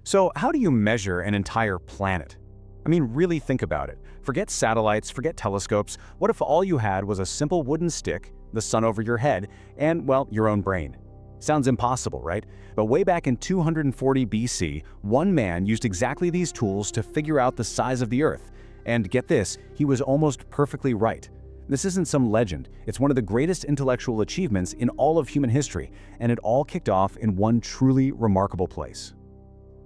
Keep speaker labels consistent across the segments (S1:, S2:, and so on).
S1: So how do you measure an entire planet? I mean, really think about it. Forget satellites, forget telescopes. What if all you had was a simple wooden stick, the sun over your head, and, well, your own brain? Sounds impossible, right? But way back in 240 BC, one man used exactly these tools to figure out the size of the Earth. And get this, he was almost perfectly right. This isn't some legend. It's one of the greatest intellectual achievements in all of human history, and it all kicked off in one truly remarkable place.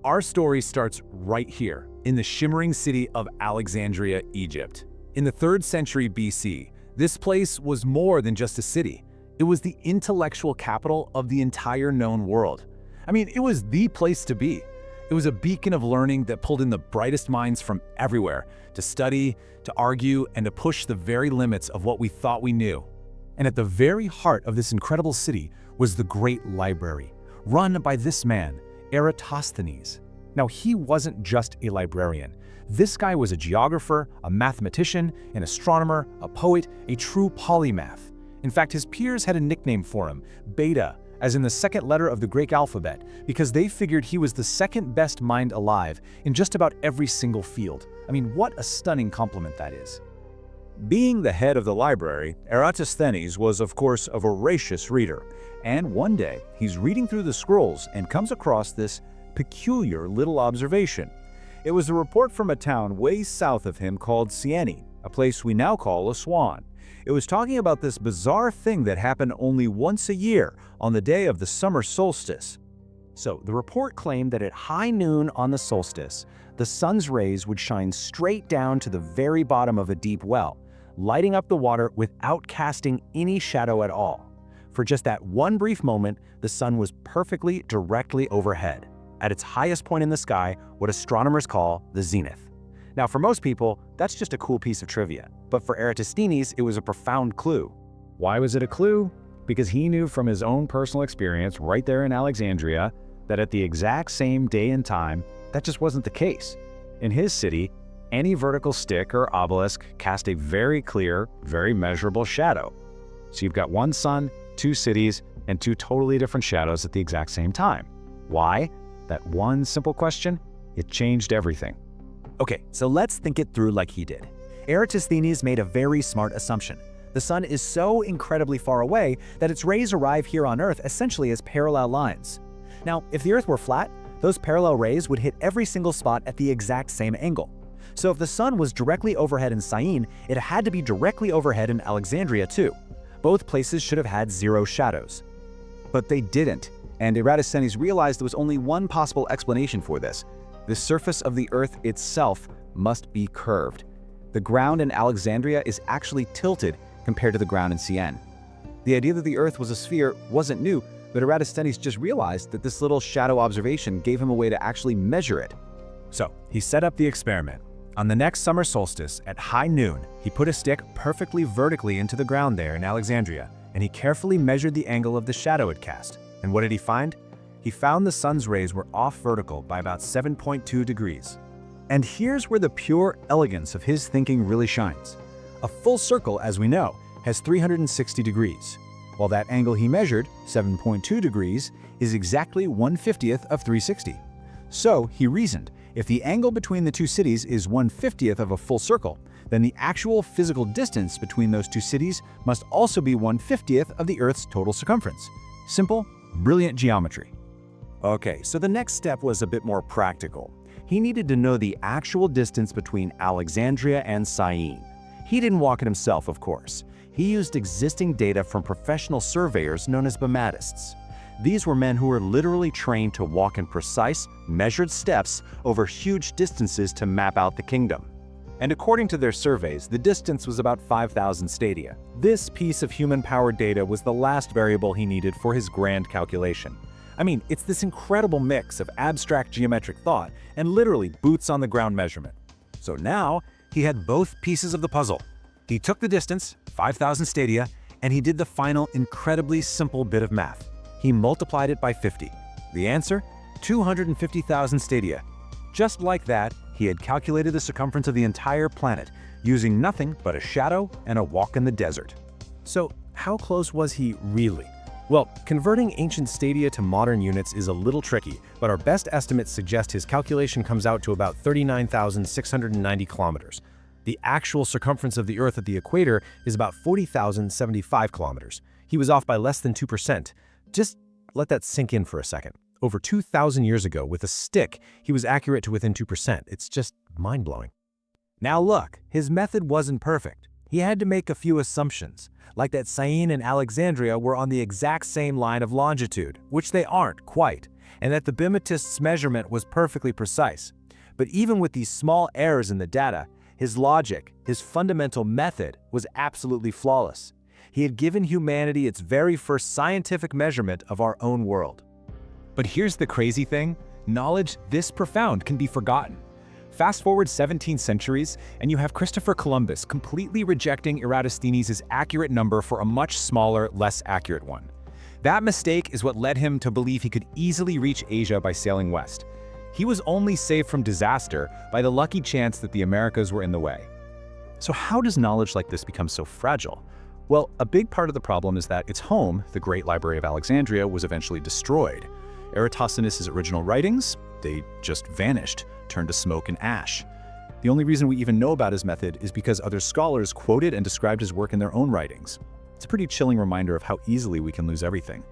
S2: Our story starts right here, in the shimmering city of Alexandria, Egypt. In the 3rd century BC, this place was more than just a city. It was the intellectual capital of the entire known world. I mean, it was the place to be. It was a beacon of learning that pulled in the brightest minds from everywhere to study, to argue, and to push the very limits of what we thought we knew. And at the very heart of this incredible city was the great library, run by this man, Eratosthenes. Now, he wasn't just a librarian. This guy was a geographer, a mathematician, an astronomer, a poet, a true polymath. In fact, his peers had a nickname for him, Beta, as in the second letter of the Greek alphabet, because they figured he was the second best mind alive in just about every single field. I mean, what a stunning compliment that is.
S3: Being the head of the library, Eratosthenes was, of course, a voracious reader. And one day, he's reading through the scrolls and comes across this peculiar little observation. It was a report from a town way south of him called Syene, a place we now call Aswan. It was talking about this bizarre thing that happened only once a year on the day of the summer solstice.
S1: So, the report claimed that at high noon on the solstice, the sun's rays would shine straight down to the very bottom of a deep well, lighting up the water without casting any shadow at all. For just that one brief moment, the sun was perfectly directly overhead, at its highest point in the sky, what astronomers call the zenith. Now, for most people, that's just a cool piece of trivia, but for Eratosthenes, it was a profound clue.
S3: Why was it a clue? Because he knew from his own personal experience right there in Alexandria that at the exact same day and time, that just wasn't the case. In his city, any vertical stick or obelisk cast a very clear, very measurable shadow. So you've got one sun, two cities, and two totally different shadows at the exact same time. Why? That one simple question, it changed everything.
S1: Okay, so let's think it through like he did. Eratosthenes made a very smart assumption. The sun is so incredibly far away that its rays arrive here on Earth essentially as parallel lines. Now, if the Earth were flat, those parallel rays would hit every single spot at the exact same angle. So if the sun was directly overhead in Syene, it had to be directly overhead in Alexandria too. Both places should have had zero shadows. But they didn't, and Eratosthenes realized there was only one possible explanation for this. The surface of the Earth itself must be curved. The ground in Alexandria is actually tilted compared to the ground in Syene. The idea that the Earth was a sphere wasn't new, but Eratosthenes just realized that this little shadow observation gave him a way to actually measure it.
S2: So, he set up the experiment. On the next summer solstice, at high noon, he put a stick perfectly vertically into the ground there in Alexandria, and he carefully measured the angle of the shadow it cast. And what did he find? He found the sun's rays were off vertical by about 7.2 degrees.
S3: And here's where the pure elegance of his thinking really shines. A full circle, as we know, has 360 degrees, while that angle he measured, 7.2 degrees, is exactly 1/50th of 360. So he reasoned, if the angle between the two cities is 1/50th of a full circle, then the actual physical distance between those two cities must also be 1/50th of the Earth's total circumference. Simple, brilliant geometry.
S1: Okay, so the next step was a bit more practical. He needed to know the actual distance between Alexandria and Syene. He didn't walk it himself, of course. He used existing data from professional surveyors known as bematists. These were men who were literally trained to walk in precise, measured steps over huge distances to map out the kingdom. And according to their surveys, the distance was about 5,000 stadia. This piece of human-powered data was the last variable he needed for his grand calculation. I mean, it's this incredible mix of abstract geometric thought and literally boots-on-the-ground measurement. So now, he had both pieces of the puzzle. He took the distance, 5,000 stadia, and he did the final incredibly simple bit of math. He multiplied it by 50. The answer? 250,000 stadia. Just like that, he had calculated the circumference of the entire planet, using nothing but a shadow and a walk in the desert.
S2: So, how close was he really?
S4: Well, converting ancient stadia to modern units is a little tricky, but our best estimates suggest his calculation comes out to about 39,690 kilometers. The actual circumference of the Earth at the equator is about 40,075 kilometers. He was off by less than 2%. Just let that sink in for a second. Over 2,000 years ago, with a stick, he was accurate to within 2%. It's just mind-blowing.
S3: Now look, his method wasn't perfect. He had to make a few assumptions, like that Syene and Alexandria were on the exact same line of longitude, which they aren't quite, and that the bimetist's measurement was perfectly precise. But even with these small errors in the data, his logic, his fundamental method, was absolutely flawless. He had given humanity its very first scientific measurement of our own world.
S2: But here's the crazy thing: knowledge this profound can be forgotten. Fast forward 17 centuries, and you have Christopher Columbus completely rejecting Eratosthenes' accurate number for a much smaller, less accurate one. That mistake is what led him to believe he could easily reach Asia by sailing west. He was only saved from disaster by the lucky chance that the Americas were in the way.
S3: So how does knowledge like this become so fragile? Well, a big part of the problem is that its home, the Great Library of Alexandria, was eventually destroyed. Eratosthenes' original writings, they just vanished, turned to smoke and ash. The only reason we even know about his method is because other scholars quoted and described his work in their own writings. It's a pretty chilling reminder of how easily we can lose everything.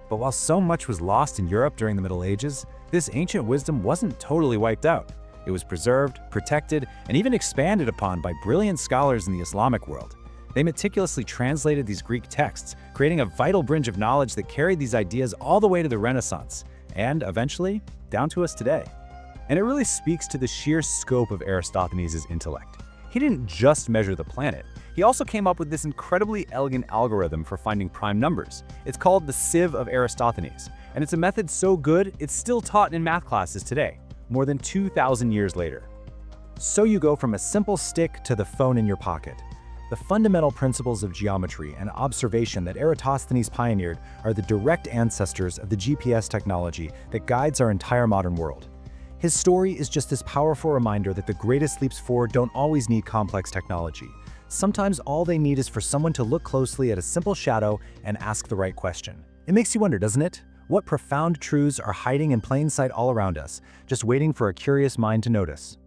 S3: But while so much was lost in Europe during the Middle Ages, this ancient wisdom wasn't totally wiped out. It was preserved, protected, and even expanded upon by brilliant scholars in the Islamic world. They meticulously translated these Greek texts, creating a vital bridge of knowledge that carried these ideas all the way to the Renaissance, and eventually, down to us today. And it really speaks to the sheer scope of Eratosthenes' intellect. He didn't just measure the planet. He also came up with this incredibly elegant algorithm for finding prime numbers. It's called the sieve of Eratosthenes, and it's a method so good it's still taught in math classes today, more than 2,000 years later. So you go from a simple stick to the phone in your pocket. The fundamental principles of geometry and observation that Eratosthenes pioneered are the direct ancestors of the GPS technology that guides our entire modern world. His story is just this powerful reminder that the greatest leaps forward don't always need complex technology. Sometimes all they need is for someone to look closely at a simple shadow and ask the right question. It makes you wonder, doesn't it? What profound truths are hiding in plain sight all around us, just waiting for a curious mind to notice?